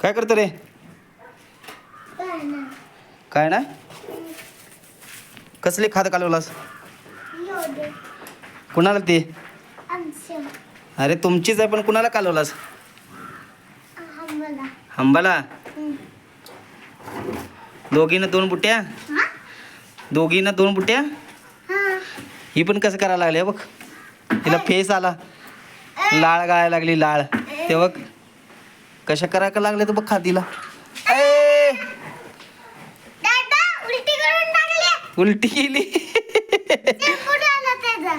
काय करतो रे? काय नाही. कसले खात कालवलास? कुणाला ते? अरे तुमचीच आहे पण कुणाला कालवलास? हंबाला. दोघीनं दोन बुट्ट्या. दोघीनं दोन बुट्ट्या. ही पण कसं करायला लागली बघ. तिला फेस आला, लाळ गाळायला लागली लाळ. ते बघ कशा करायला लागले तर बघ खातीला. उलटी केली.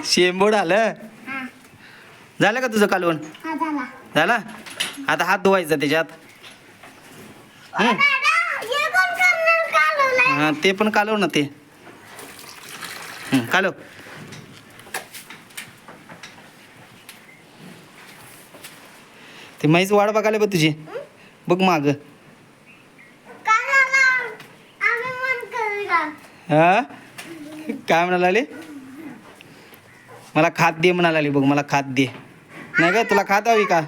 शेंबूड आलं. झालं का तुझं कालवण? झाला. आता हात धुवायचा त्याच्यात. हा ते पण कालव ना ते. कालव. ते म्हैस वाढ बघायला बघ तुझी. बघ माग. हा काय म्हणाला आले? मला खात दे म्हणाला आली बघ. मला खात दे. नाही का तुला खात हवी का?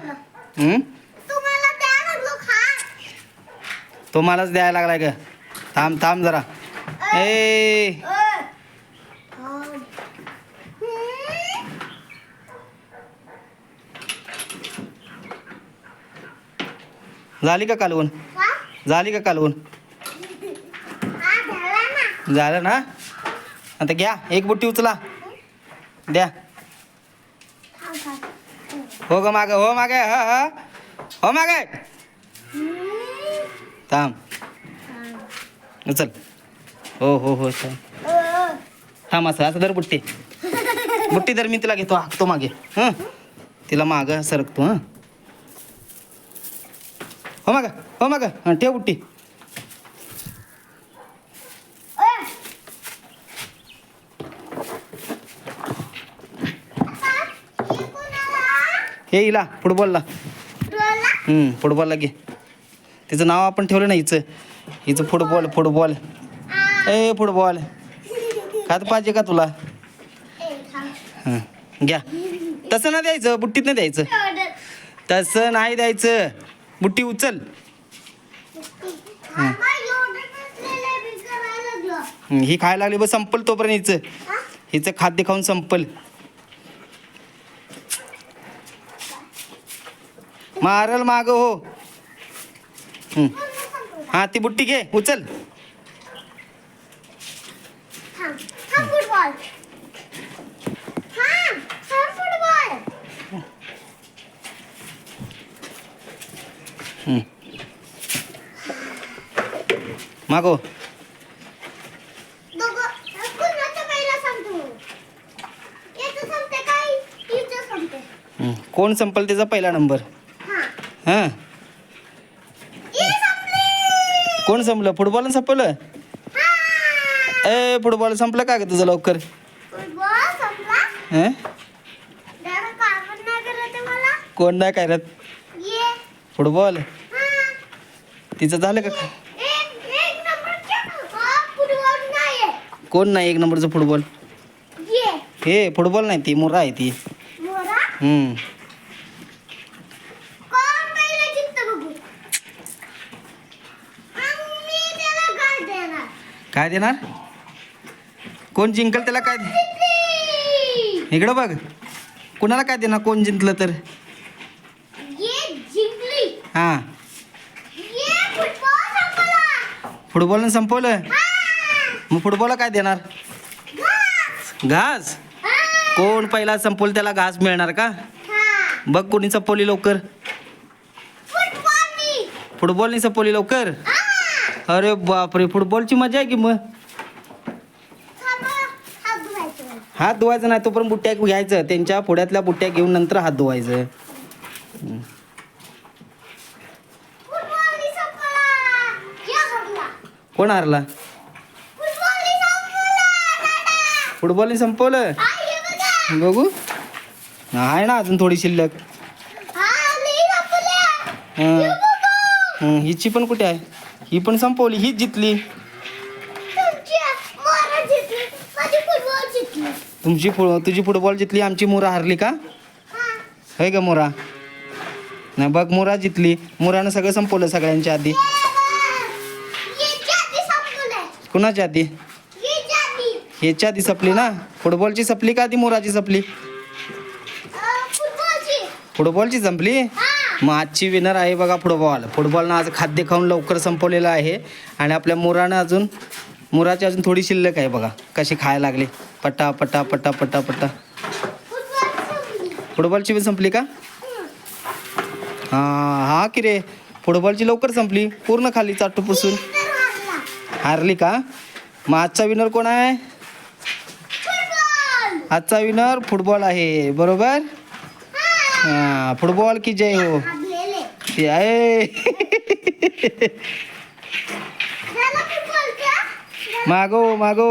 तो मलाच द्यायला लागलाय का? थांब थांब जरा. ए झाली का कालवण? झाली का कालवण? झालं ना. आता घ्या एक बुट्टी उचला द्या. हो ग माग. हो मागे. हो मागे. थांब उचल. हो हो हो थांब. असं असं धर बुट्टी. बुट्टी धर. मी तिला घेतो हाकतो मागे. तिला माग सरकतो. हो माग. हो माग. ठेव बुट्टी. हे हिला फुटबॉलला. फुटबॉलला घे. तिचं नाव आपण ठेवलं नाही. हिचं फुटबॉल. फुटबॉल. ए फुटबॉल खात पाहिजे का तुला? घ्या. तसं नाही द्यायचं. बुट्टीत नाही द्यायचं. तसं नाही द्यायचं. बुट्टी उचल. ही खायला लागली बस. संपल तोपर्यंत हिचं खाद्य खाऊन संपल. मारल माग. हो हा ती बुट्टी घे उचल. मागो. कोण संपल त्याचा पहिला नंबर. हा कोण संपलं? फुटबॉल संपलं. ए फुटबॉल संपलं का ग तुझं लवकर? कोण नाही काय करत? फुटबॉल तिचं झालं का? कोण नाही एक नंबरचं फुटबॉल? हे फुटबॉल नाही ती मोरा आहे ती. काय देणार? कोण जिंकल त्याला काय? इकडं बघ. कुणाला काय देणार? कोण जिंकलं तर? हा फुटबॉलनं संपवलं. मग फुटबॉलला काय देणार? घास. कोण पहिला संपवलं त्याला घास मिळणार का? बघ कोणी संपवली लवकर. फुटबॉलनी संपवली लवकर. अरे बापरे. फुटबॉलची मजा आहे की. मग हात धुवायचं नाही तोपर्यंत बुट्ट्या घ्यायचं. त्यांच्या पुढ्यातल्या बुट्ट्या घेऊन नंतर हात धुवायचं. कोण हारला? फुटबॉलने संपवलं. बघू आहे ना अजून थोडी शिल्लक. हिची पण कुठे आहे? ही पण संपवली. हीच जितली. तुझी फुटबॉल जितली. आमची मोरा हारली का? है का मोरा? नाही बघ, मुरा जितली. मुरानं सगळं संपवलं सगळ्यांच्या आधी. कुणाच्या आधी? ह्याच्या आधी सपली ना. फुटबॉलची सपली का आधी मुराची सपली? फुटबॉलची संपली. मग आजची विनर आहे बघा फुटबॉल. फुटबॉलनं आज खाद्य खाऊन लवकर संपवलेलं आहे. आणि आपल्या मुरानं मुराची अजून थोडी शिल्लक आहे बघा. कशी खायला लागली पटा पटा पटा पटा पटा. फुटबॉलची पण संपली का? हा की रे, फुटबॉलची लवकर संपली. पूर्ण खाली चाटू पुसून. हारली का? मग आजचा विनर कोण आहे? आजचा विनर फुटबॉल आहे. बरोबर. फुटबॉल की जय हो. ते आहे. मागो मागो.